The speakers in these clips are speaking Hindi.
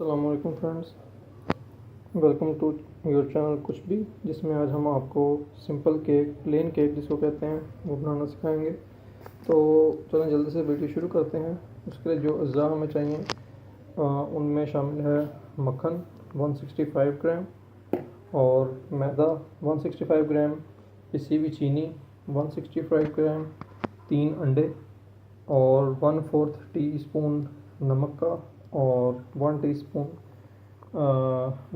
अस्सलाम वालेकुम friends, welcome to your channel कुछ भी, जिसमें आज हम आपको सिंपल केक, प्लेन केक जिसको कहते हैं, वो बनाना सिखाएंगे। तो चलें जल्दी से वीडियो शुरू करते हैं। उसके लिए जो अज़्ज़ा हमें चाहिए उनमें शामिल है मक्खन 165 ग्राम और मैदा 165 ग्राम, पिसी हुई चीनी 165 ग्राम, 3 अंडे और 1/4 टीस्पून नमक का और 1 टीस्पून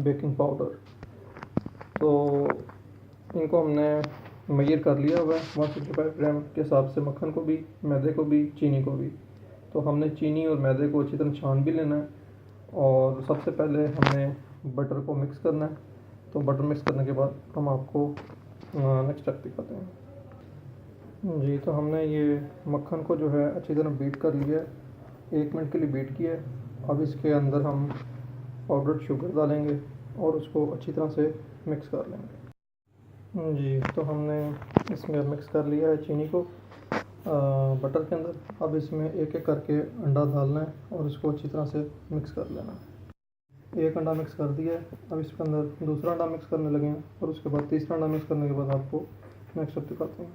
बेकिंग पाउडर। तो इनको हमने मेजर कर लिया हुआ है 165 ग्राम के हिसाब से, मक्खन को भी, मैदे को भी, चीनी को भी। तो हमने चीनी और मैदे को अच्छी तरह छान भी लेना है और सबसे पहले हमने बटर को मिक्स करना है। तो बटर मिक्स करने के बाद हम आपको नेक्स्ट स्टेप दिखाते हैं जी। तो हमने ये मक्खन को जो है अच्छी तरह बीट कर लिया है, 1 मिनट के लिए बीट किया है। अब इसके अंदर हम पाउडर शुगर डालेंगे और उसको अच्छी तरह से मिक्स कर लेंगे जी। तो हमने इसमें मिक्स कर लिया है चीनी को बटर के अंदर। अब इसमें एक एक करके अंडा डालना है और इसको अच्छी तरह से मिक्स कर लेना है। एक अंडा मिक्स कर दिया है, अब इसके अंदर दूसरा अंडा मिक्स करने लगे हैं और उसके बाद तीसरा अंडा मिक्स करने के बाद आपको नेक्स्ट स्टेप दिखाते हैं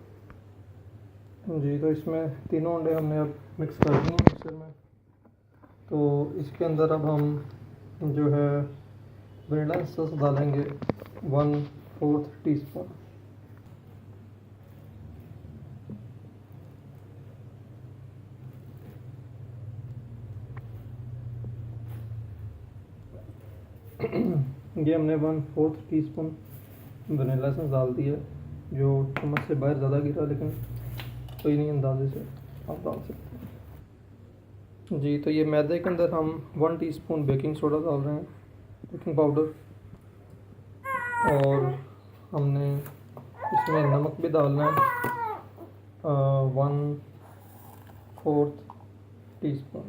जी। तो इसमें तीनों अंडे हमने अब मिक्स कर दिए हैं मिक्सर में। तो इसके अंदर अब हम जो है वनीला एसेंस डालेंगे 1/4 टीस्पून। ये हमने 1/4 टीस्पून वनीला एसेंस डाल दिया, जो चम्मच से बाहर ज़्यादा गिरा, लेकिन कोई नहीं, अंदाजे से आप डाल सकते हैं जी। तो ये मैदे के अंदर हम 1 टीस्पून बेकिंग सोडा डाल रहे हैं, बेकिंग पाउडर, और हमने इसमें नमक भी डालना है 1/4 टीस्पून,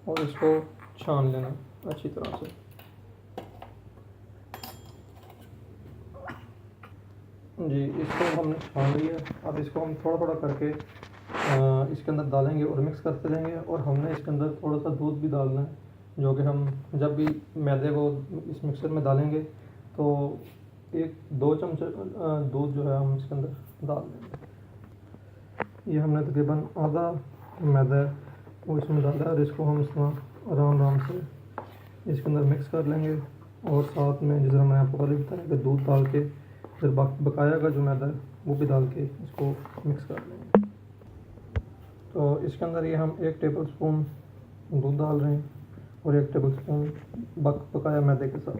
और इसको छान लेना अच्छी तरह से जी। इसको हमने छान लिया। अब इसको हम थोड़ा थोड़ा करके इसके अंदर डालेंगे और मिक्स करते रहेंगे। और हमने इसके अंदर थोड़ा सा दूध भी डालना है, जो कि हम जब भी मैदे को इस मिक्सर में डालेंगे तो 1-2 चमचे दूध जो है हम इसके अंदर डाल देंगे। ये हमने तकरीबन आधा मैदा वो इसमें डाला है और इसको हम इसमें आराम से इसके अंदर मिक्स कर लेंगे। और साथ में जिस तरह मैंने आपको पहले बताया कि दूध डाल के फिर बकाया का जो मैदा है वो भी डाल के इसको मिक्स कर लेंगे। तो इसके अंदर ये हम 1 टेबल स्पून दूध डाल रहे हैं और 1 टेबल स्पून बकाया मैदे के साथ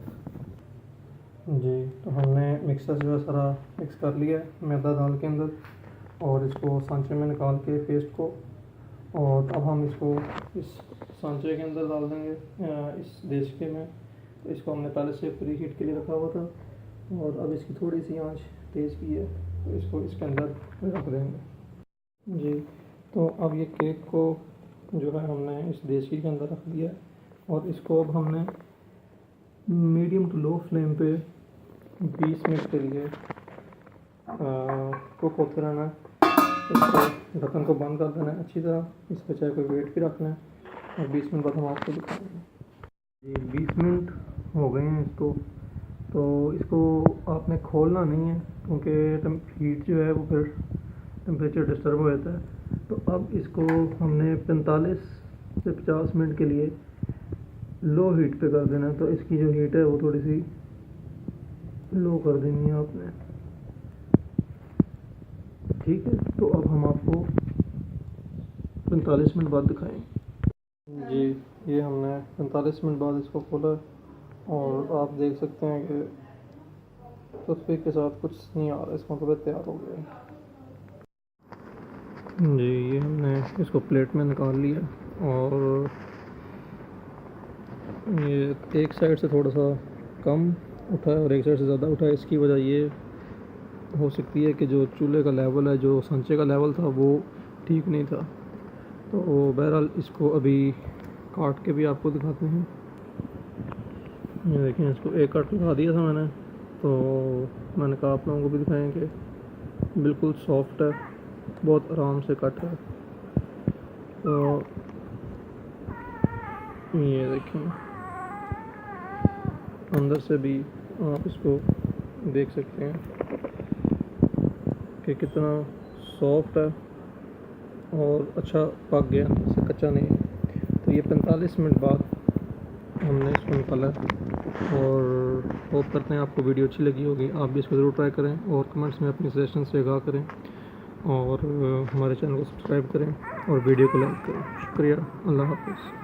जी। तो हमने मिक्सर जो है सारा मिक्स कर लिया है मैदा डाल के अंदर, और इसको सांचे में निकाल के पेस्ट को, और अब हम इसको इस सांचे के अंदर डाल देंगे इस देचके में। तो इसको हमने पहले से प्री हीट के लिए रखा हुआ था और अब इसकी थोड़ी सी आंच तेज़ की है, तो इसको इसके अंदर रख देंगे जी। तो अब ये केक को जो है हमने इस देचकी के अंदर रख दिया है और इसको अब हमने मीडियम टू लो फ्लेम पे 20 मिनट के लिए कुक होते रहना है। इसको ढक्कन को बंद कर देना है अच्छी तरह, इस पर चाहे कोई वेट भी रखना है, और 20 मिनट बाद हम आपको दिखाएंगे जी। 20 मिनट हो गए हैं इसको। तो इसको आपने खोलना नहीं है, क्योंकि हीट जो है वो फिर टेम्परेचर डिस्टर्ब हो जाता है। तो अब इसको हमने 45 से 50 मिनट के लिए लो हीट पे कर देना है। तो इसकी जो हीट है वो थोड़ी सी लो कर देनी है आपने, ठीक है। तो अब हम आपको 45 मिनट बाद दिखाएंगे जी। ये हमने 45 मिनट बाद इसको खोला और आप देख सकते हैं कि तस्वीर के साथ कुछ नहीं आ रहा, इसका मतलब तैयार हो गया जी। ये हमने इसको प्लेट में निकाल लिया और ये एक साइड से थोड़ा सा कम उठा है और एक साइड से ज़्यादा उठा है। इसकी वजह ये हो सकती है कि जो चूल्हे का लेवल है, जो सांचे का लेवल था, वो ठीक नहीं था। तो बहरहाल इसको अभी काट के भी आपको दिखाते हैं। ये देखें, इसको एक कट लगा दिया था मैंने, तो मैंने कहा आप लोगों को भी दिखाएं कि बिल्कुल सॉफ्ट है, बहुत आराम से कट है। तो ये देखें, अंदर से भी आप इसको देख सकते हैं कि कितना सॉफ्ट है और अच्छा पक गया, अंदर से कच्चा नहीं है। तो ये 45 मिनट बाद हमने इसको निकाला और होप करते हैं आपको वीडियो अच्छी लगी होगी। आप भी इसको ज़रूर ट्राई करें और कमेंट्स में अपनी सजेशन से आगाह करें और हमारे चैनल को सब्सक्राइब करें और वीडियो को लाइक करें। शुक्रिया, अल्लाह हाफ़िज़।